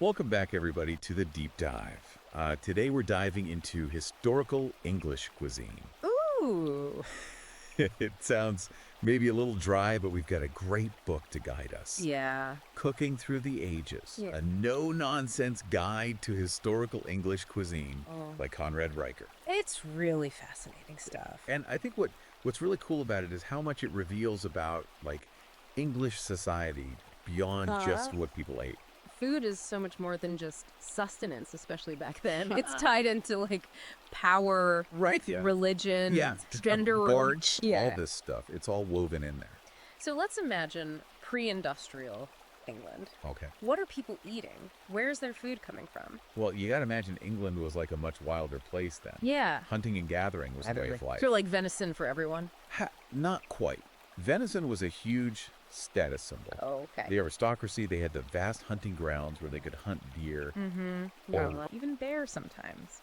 Welcome back, everybody, to the Deep Dive. Today we're diving into historical English cuisine. Ooh. It sounds maybe a little dry, but we've got a great book to guide us. Yeah. Cooking Through the Ages, Yeah. a no-nonsense guide to historical English cuisine by Conrad Riker. It's really fascinating stuff. And I think what's really cool about it is how much it reveals about, like, English society beyond just what people ate. Food is so much more than just sustenance, especially back then. It's tied into like power, Right, yeah. religion, gender, barge, yeah. all this stuff. It's all woven in there. So let's imagine pre-industrial England. Okay. What are people eating? Where's their food coming from? Well, you got to imagine England was like a much wilder place then. Yeah. Hunting and gathering was the way of life. So like venison for everyone? Not quite. Venison was a huge status symbol. Oh, okay. The aristocracy, they had the vast hunting grounds where they could hunt deer. Yeah, even bears sometimes.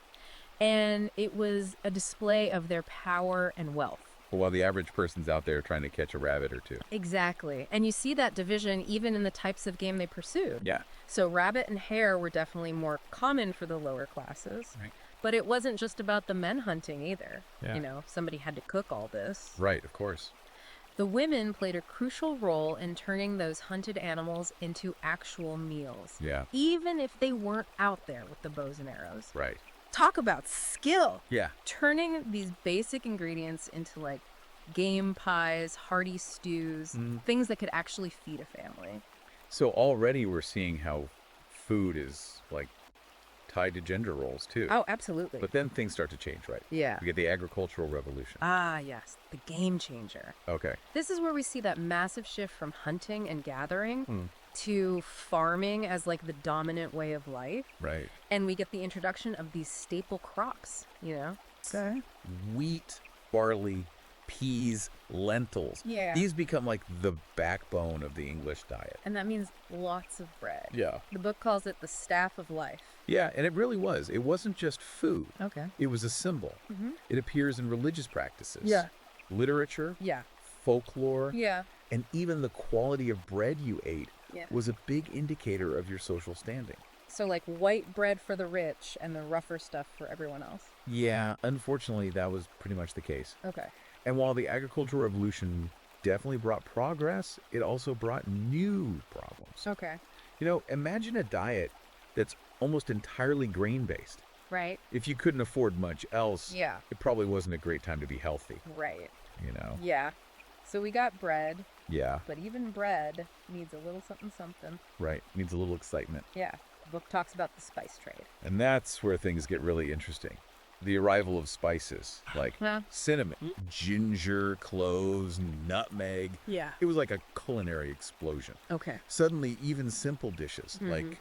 And it was a display of their power and wealth. While the average person's out there trying to catch a rabbit or two. Exactly. And you see that division even in the types of game they pursued. Yeah. So rabbit and hare were definitely more common for the lower classes. Right. But it wasn't just about the men hunting either. Yeah. You know, somebody had to cook all this. Right, of course. The women played a crucial role in turning those hunted animals into actual meals. Yeah. Even if they weren't out there with the bows and arrows. Right. Talk about skill. Yeah. Turning these basic ingredients into like game pies, hearty stews, things that could actually feed a family. So already we're seeing how food is like tied to gender roles too. Oh, absolutely. But then things start to change, right? Yeah. We get the agricultural revolution. Ah, yes, the game changer. Okay. This is where we see that massive shift from hunting and gathering to farming as like the dominant way of life. Right. And we get the introduction of these staple crops, you know? Okay. Wheat, barley, peas, lentils. Yeah. These become like the backbone of the English diet. And that means lots of bread. Yeah. The book calls it the staff of life. Yeah, and it really was. It wasn't just food. Okay. It was a symbol. It appears in religious practices. Yeah. Literature. Yeah. Folklore. Yeah. And even the quality of bread you ate Yeah. was a big indicator of your social standing. So like white bread for the rich and the rougher stuff for everyone else. Yeah, unfortunately, that was pretty much the case. Okay. And while the agricultural revolution definitely brought progress, it also brought new problems. Okay. You know, imagine a diet that's almost entirely grain-based. Right. If you couldn't afford much else, Yeah. it probably wasn't a great time to be healthy, Right. you know? Yeah. So we got bread, Yeah, but even bread needs a little something something. right. Needs a little excitement. Yeah. The book talks about the spice trade. And that's where things get really interesting. The arrival of spices like Yeah. cinnamon, ginger, cloves, nutmeg. Yeah. It was like a culinary explosion. Okay. Suddenly, even simple dishes like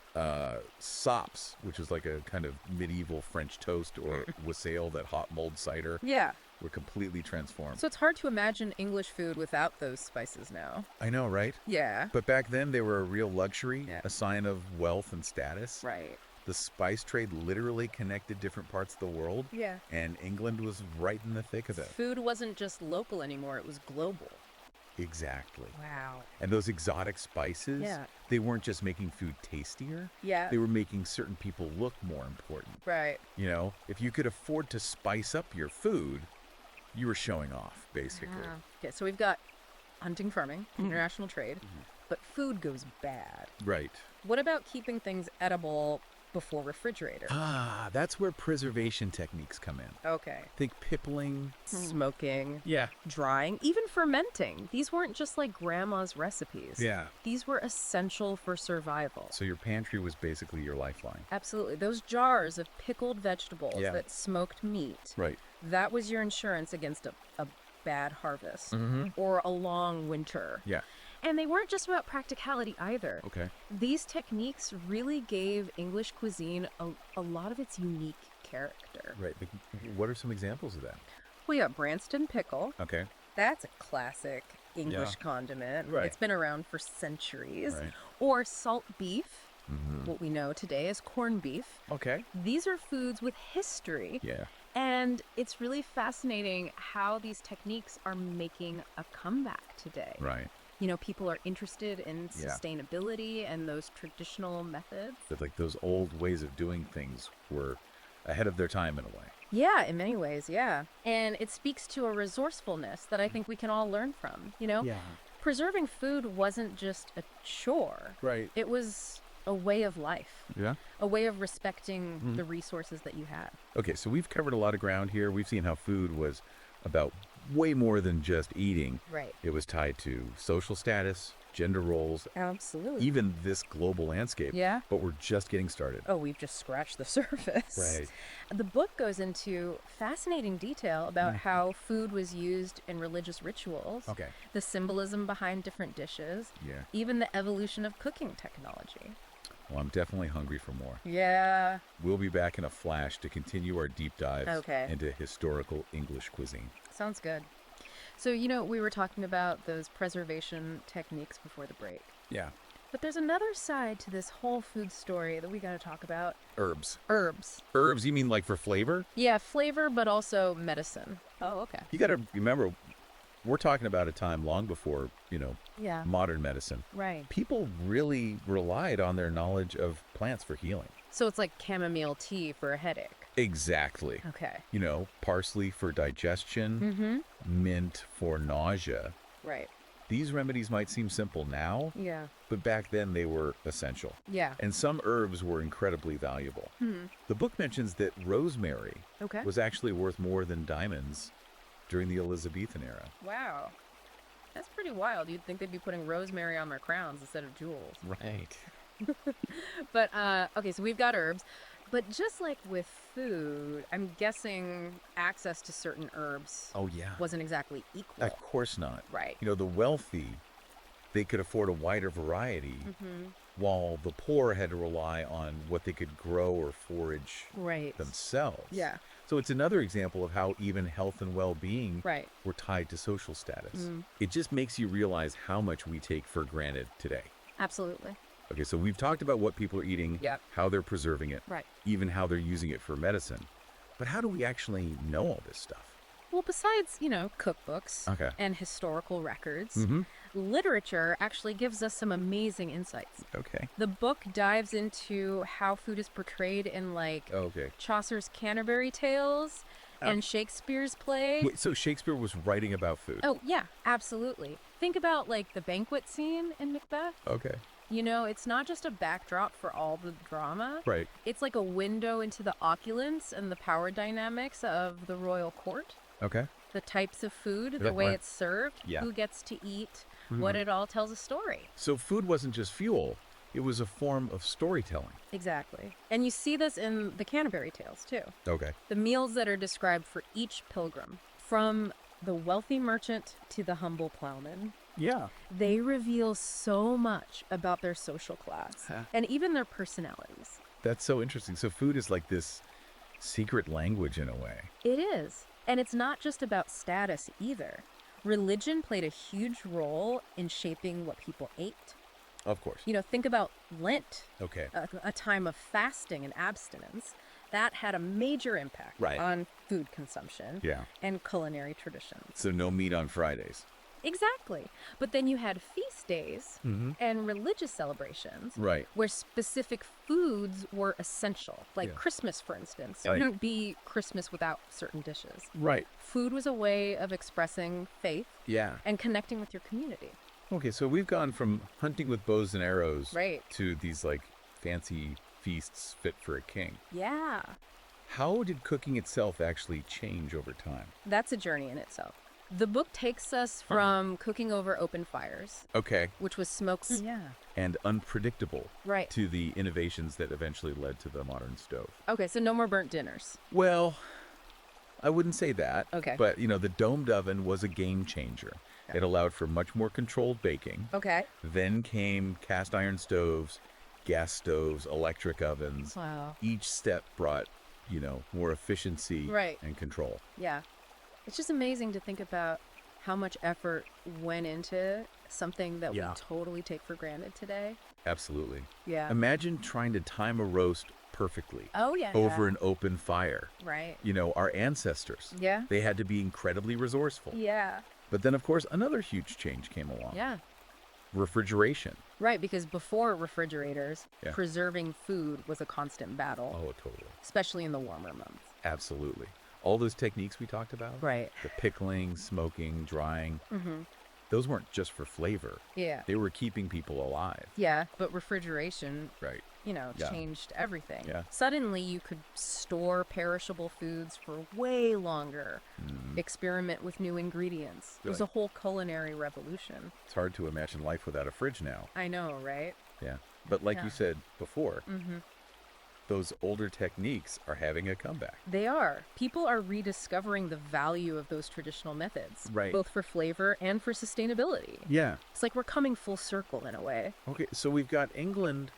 sops, which is like a kind of medieval French toast, or wassail, that hot mulled cider, Yeah. were completely transformed. So it's hard to imagine English food without those spices now. I know, right? Yeah. But back then, they were a real luxury, Yeah. a sign of wealth and status. Right. The spice trade literally connected different parts of the world, Yeah. and England was right in the thick of it. Food wasn't just local anymore, it was global. Exactly. Wow. And those exotic spices, Yeah. they weren't just making food tastier, Yeah. they were making certain people look more important. Right. You know, if you could afford to spice up your food, you were showing off, basically. Okay, so we've got hunting, farming, international trade, but food goes bad. Right. What about keeping things edible before refrigerator? Ah, that's where preservation techniques come in. Okay. Think pippling. Smoking, Yeah. drying, even fermenting. These weren't just like grandma's recipes. Yeah. These were essential for survival. So your pantry was basically your lifeline. Absolutely. Those jars of pickled vegetables Yeah. that smoked meat, Right. that was your insurance against a bad harvest or a long winter. Yeah. And they weren't just about practicality either. Okay. These techniques really gave English cuisine a lot of its unique character. Right. What are some examples of that? We got Branston pickle. Okay. That's a classic English condiment. Right. It's been around for centuries. Right. Or salt beef, what we know today as corned beef. Okay. These are foods with history. Yeah. And it's really fascinating how these techniques are making a comeback today. Right. People are interested in Yeah. sustainability and those traditional methods. That like those old ways of doing things were ahead of their time in a way. Yeah, in many ways, yeah. And it speaks to a resourcefulness that I think we can all learn from. Preserving food wasn't just a chore. Right. It was a way of life, Yeah. a way of respecting the resources that you had. Okay, so we've covered a lot of ground here. We've seen how food was about way more than just eating. Right. It was tied to social status, gender roles, Absolutely. even this global landscape. Yeah. But we're just getting started. Oh, we've just scratched the surface. Right. The book goes into fascinating detail about how food was used in religious rituals, Okay. the symbolism behind different dishes, Yeah. even the evolution of cooking technology. Well, I'm definitely hungry for more. Yeah. We'll be back in a flash to continue our deep dives Okay. into historical English cuisine. Sounds good. So, we were talking about those preservation techniques before the break. Yeah. But there's another side to this whole food story that we got to talk about. Herbs. Herbs. Herbs, you mean like for flavor? Yeah, flavor, but also medicine. Oh, okay. You got to remember, we're talking about a time long before, Yeah. modern medicine. Right. People really relied on their knowledge of plants for healing. So it's like chamomile tea for a headache. Exactly. Okay. Parsley for digestion, mint for nausea. Right. These remedies might seem simple now, Yeah. but back then they were essential. Yeah. And some herbs were incredibly valuable. The book mentions that rosemary Okay. was actually worth more than diamonds during the Elizabethan era. Wow. That's pretty wild. You'd think they'd be putting rosemary on their crowns instead of jewels. Right. But, okay, so we've got herbs. But just like with food, I'm guessing access to certain herbs Oh, yeah. wasn't exactly equal. Of course not. Right. The wealthy, they could afford a wider variety, while the poor had to rely on what they could grow or forage Right. themselves. Yeah. So it's another example of how even health and well-being Right. were tied to social status. It just makes you realize how much we take for granted today. Absolutely. Okay, so we've talked about what people are eating, Yep. how they're preserving it, Right. even how they're using it for medicine. But how do we actually know all this stuff? Well, besides, cookbooks Okay. and historical records, Mm-hmm. literature actually gives us some amazing insights. Okay. The book dives into how food is portrayed in, Okay. Chaucer's Canterbury Tales and Shakespeare's play. Wait, so Shakespeare was writing about food? Oh, yeah, absolutely. Think about, the banquet scene in Macbeth. Okay. It's not just a backdrop for all the drama. Right. It's like a window into the opulence and the power dynamics of the royal court. Okay. The types of food, the Right, way right. it's served, Yeah. who gets to eat, what it all tells a story. So food wasn't just fuel, it was a form of storytelling. Exactly. And you see this in the Canterbury Tales, too. Okay. The meals that are described for each pilgrim, from the wealthy merchant to the humble plowman, Yeah. they reveal so much about their social class and even their personalities. That's so interesting. So food is like this secret language in a way. It is. And it's not just about status either. Religion played a huge role in shaping what people ate. Of course. Think about Lent, Okay. a time of fasting and abstinence. That had a major impact Right. on food consumption Yeah. and culinary traditions. So no meat on Fridays. Exactly. But then you had feast days Mm-hmm. and religious celebrations Right. where specific foods were essential. Like Yeah. Christmas, for instance. Right. Couldn't be Christmas without certain dishes. Right. Food was a way of expressing faith Yeah. and connecting with your community. Okay, so we've gone from hunting with bows and arrows Right. to these fancy feasts fit for a king. Yeah. How did cooking itself actually change over time? That's a journey in itself. The book takes us from cooking over open fires, Okay. which was smoke. Yeah. And unpredictable Right. to the innovations that eventually led to the modern stove. Okay, so no more burnt dinners. Well, I wouldn't say that. Okay. But, the domed oven was a game changer. It allowed for much more controlled baking. Okay. Then came cast iron stoves, gas stoves, electric ovens. Wow. Each step brought, more efficiency Right. and control. Yeah. It's just amazing to think about how much effort went into something that Yeah. we totally take for granted today. Absolutely. Yeah. Imagine trying to time a roast perfectly Oh, yeah. over an open fire. Right. Our ancestors, Yeah. they had to be incredibly resourceful. Yeah. But then, of course, another huge change came along. Yeah. refrigeration. Right, because before refrigerators, Yeah. preserving food was a constant battle, Oh, totally. especially in the warmer months. Absolutely. All those techniques we talked about, Right. the pickling, smoking, drying, Mm-hmm. those weren't just for flavor. Yeah. They were keeping people alive. Yeah, but refrigeration, Right. yeah. changed everything. Yeah. Suddenly, you could store perishable foods for way longer, experiment with new ingredients. It was a Really? whole culinary revolution. It's hard to imagine life without a fridge now. I know, right? Yeah. But like Yeah. you said before, Mm-hmm. those older techniques are having a comeback. They are. People are rediscovering the value of those traditional methods, Right. both for flavor and for sustainability. Yeah. It's like we're coming full circle in a way. Okay, so we've got England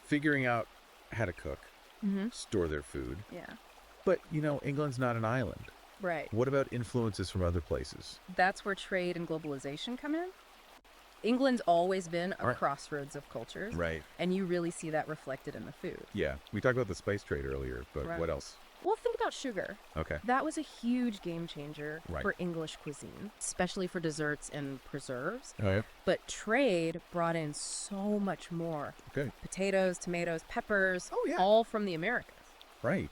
figuring out how to cook, Mm-hmm. store their food. Yeah. But, England's not an island. Right. What about influences from other places? That's where trade and globalization come in. England's always been a Right. crossroads of cultures. Right. And you really see that reflected in the food. Yeah. We talked about the spice trade earlier, but Right. what else? Well, think about sugar. Okay. That was a huge game changer Right. for English cuisine, especially for desserts and preserves. Oh, yeah. But trade brought in so much more. Okay. Potatoes, tomatoes, peppers, Oh, yeah. all from the Americas. Right.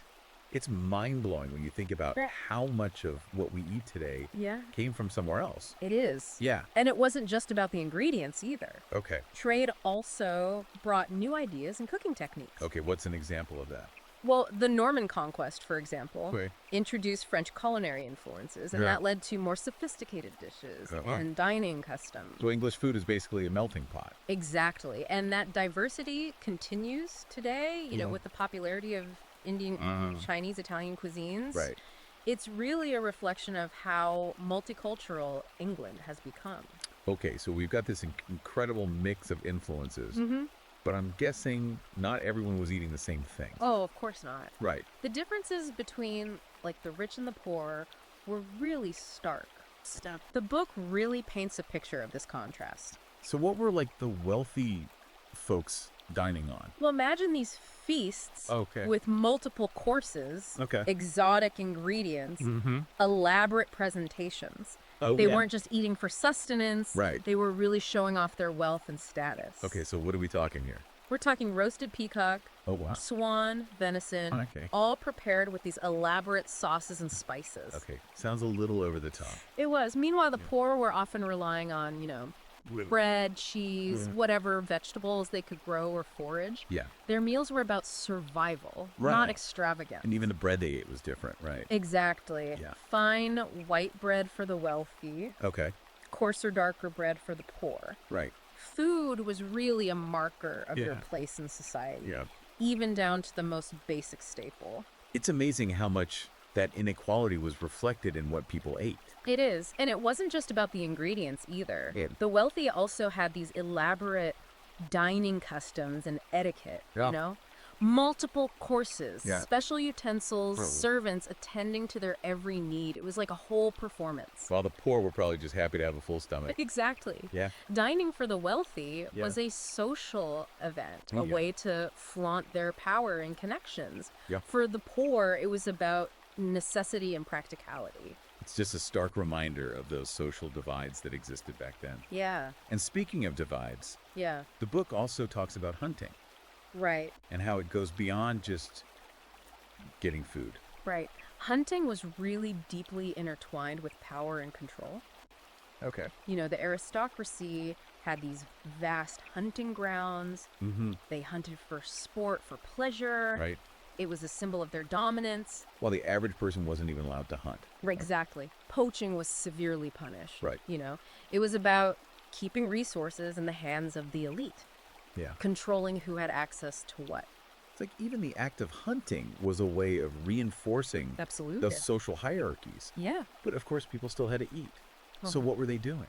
It's mind-blowing when you think about Right. how much of what we eat today Yeah. came from somewhere else. It is. Yeah. And it wasn't just about the ingredients either. Okay. Trade also brought new ideas and cooking techniques. Okay, what's an example of that? Well, the Norman conquest, for example, Okay. introduced French culinary influences, and Yeah. that led to more sophisticated dishes Uh-huh. and dining customs. So English food is basically a melting pot. Exactly. And that diversity continues today, with the popularity of Indian, Chinese, Italian cuisines. Right. It's really a reflection of how multicultural England has become. Okay, so we've got this incredible mix of influences, Mm-hmm. but I'm guessing not everyone was eating the same thing. Oh, of course not. Right. The differences between, the rich and the poor were really stark. The book really paints a picture of this contrast. So what were the wealthy folks dining on? Well, imagine these feasts Okay. with multiple courses, Okay. exotic ingredients, Mm-hmm. elaborate presentations. Oh, They yeah. weren't just eating for sustenance. Right. They were really showing off their wealth and status. Okay, so what are we talking here? We're talking roasted peacock, Oh, wow. swan, venison, Okay. all prepared with these elaborate sauces and spices. Okay, sounds a little over the top. It was. Meanwhile, the poor were often relying on, bread, cheese, whatever vegetables they could grow or forage. Yeah. Their meals were about survival, Right. not extravagant. And even the bread they ate was different, right? Exactly. Yeah. Fine white bread for the wealthy, Okay. coarser, darker bread for the poor. Right. Food was really a marker of your Yeah. place in society, Yeah. even down to the most basic staple. It's amazing how much that inequality was reflected in what people ate. It is. And it wasn't just about the ingredients either. Yeah. The wealthy also had these elaborate dining customs and etiquette, Yeah. Multiple courses, Yeah. special utensils, servants attending to their every need. It was like a whole performance. While the poor were probably just happy to have a full stomach. Exactly. Yeah. Dining for the wealthy Yeah. was a social event, Oh, a yeah. way to flaunt their power and connections. Yeah. For the poor, it was about necessity and practicality. It's just a stark reminder of those social divides that existed back then. Yeah. And speaking of divides, Yeah. the book also talks about hunting Right. and how it goes beyond just getting food. Right. Hunting was really deeply intertwined with power and control. Okay. The aristocracy had these vast hunting grounds. Mm-hmm. They hunted for sport, for pleasure. Right. It was a symbol of their dominance. While the average person wasn't even allowed to hunt. Right, exactly. Poaching was severely punished. Right. It was about keeping resources in the hands of the elite, Yeah. controlling who had access to what. It's like even the act of hunting was a way of reinforcing Absolutely. those social hierarchies. Yeah. But of course, people still had to eat. So what were they doing?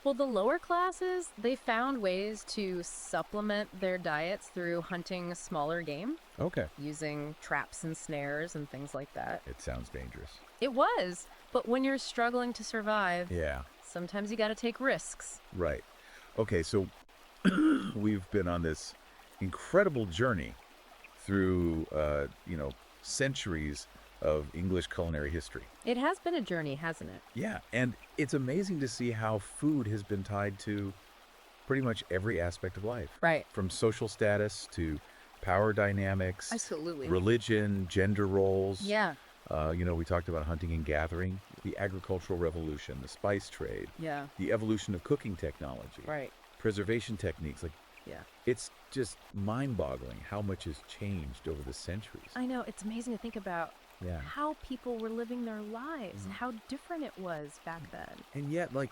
Well, the lower classes, they found ways to supplement their diets through hunting smaller game, Okay. using traps and snares and things like that. It sounds dangerous. It was, but when you're struggling to survive, Yeah. sometimes you got to take risks. Right. Okay, so we've been on this incredible journey through, centuries of English culinary history. It has been a journey, hasn't it? Yeah, and it's amazing to see how food has been tied to pretty much every aspect of life. Right. From social status to power dynamics, Absolutely. religion, gender roles. Yeah. We talked about hunting and gathering, the agricultural revolution, the spice trade, Yeah. the evolution of cooking technology, Right. preservation techniques. Like, Yeah. it's just mind-boggling how much has changed over the centuries. I know. It's amazing to think about Yeah. how people were living their lives and how different it was back then. And yet, like,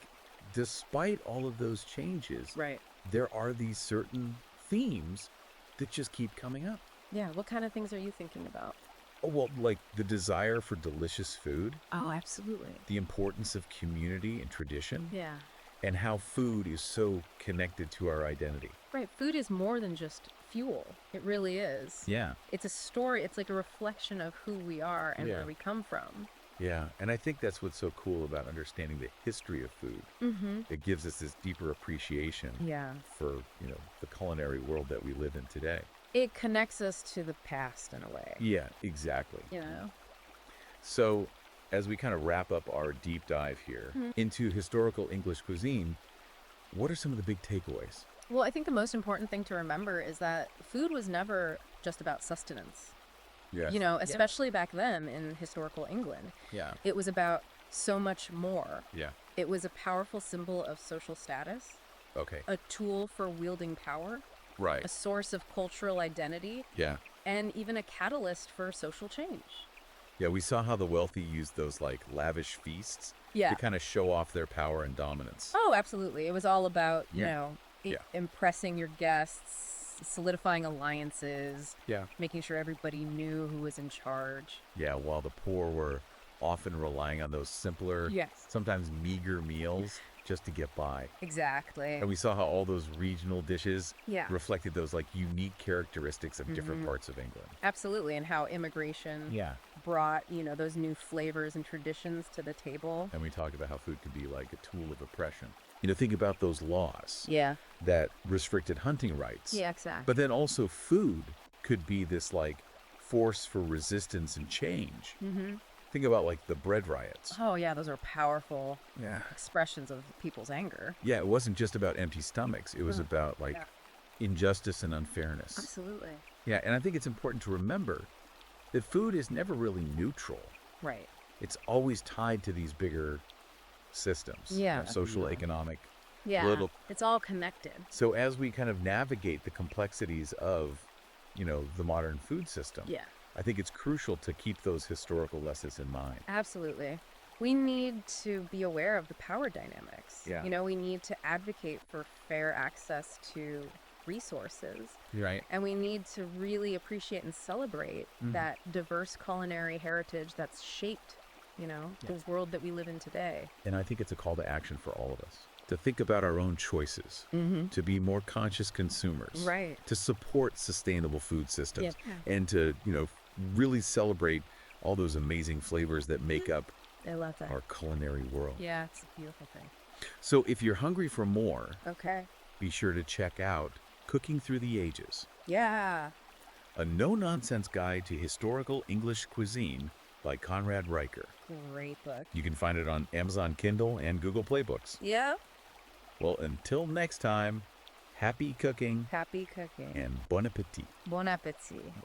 despite all of those changes, Right. there are these certain themes that just keep coming up. Yeah. What kind of things are you thinking about? Oh, well, like the desire for delicious food, Oh, absolutely. the importance of community and tradition, Yeah. and how food is so connected to our identity. Right. Food is more than just fuel. It really is. Yeah. It's a story. It's like a reflection of who we are and Yeah. where we come from. Yeah. And I think that's what's so cool about understanding the history of food. Mm-hmm. It gives us this deeper appreciation Yeah. for, the culinary world that we live in today. It connects us to the past in a way. Yeah, exactly. You know? So, as we kind of wrap up our deep dive here into historical English cuisine, what are some of the big takeaways? Well, I think the most important thing to remember is that food was never just about sustenance. Yeah. Especially back then in historical England. Yeah. It was about so much more. Yeah. It was a powerful symbol of social status, Okay. a tool for wielding power, Right. a source of cultural identity, Yeah. and even a catalyst for social change. Yeah, we saw how the wealthy used those like lavish feasts Yeah. to kind of show off their power and dominance. Oh, absolutely. It was all about, Yeah. Yeah. impressing your guests, solidifying alliances, Yeah. making sure everybody knew who was in charge. Yeah, while the poor were often relying on those simpler, Yes. sometimes meager meals just to get by. Exactly. And we saw how all those regional dishes Yeah. reflected those like unique characteristics of different parts of England. Absolutely. And how immigration Yeah. brought, those new flavors and traditions to the table. And we talked about how food could be like a tool of oppression. Think about those laws Yeah. that restricted hunting rights. Yeah, exactly. But then also food could be this like force for resistance and change. Mm-hmm. Think about like the bread riots. Oh, yeah, those are powerful Yeah. expressions of people's anger. Yeah, it wasn't just about empty stomachs. It was about like Yeah. injustice and unfairness. Absolutely. Yeah, and I think it's important to remember that food is never really neutral. Right. It's always tied to these bigger systems. Yeah. Social, economic, Yeah. political. It's all connected. So as we kind of navigate the complexities of, the modern food system, Yeah. I think it's crucial to keep those historical lessons in mind. Absolutely. We need to be aware of the power dynamics. Yeah. We need to advocate for fair access to resources. Right. And we need to really appreciate and celebrate that diverse culinary heritage that's shaped, the world that we live in today. And I think it's a call to action for all of us to think about our own choices, to be more conscious consumers, Right. to support sustainable food systems, Yeah. and to, really celebrate all those amazing flavors that make up I love that. our culinary world. Yeah, it's a beautiful thing. So if you're hungry for more, Okay. be sure to check out Cooking Through the Ages, Yeah. a no-nonsense guide to historical English cuisine by Conrad Riker. Great book. You can find it on Amazon Kindle and Google Play Books. Yeah. Well, until next time, happy cooking Happy cooking. and bon appetit. Bon appetit.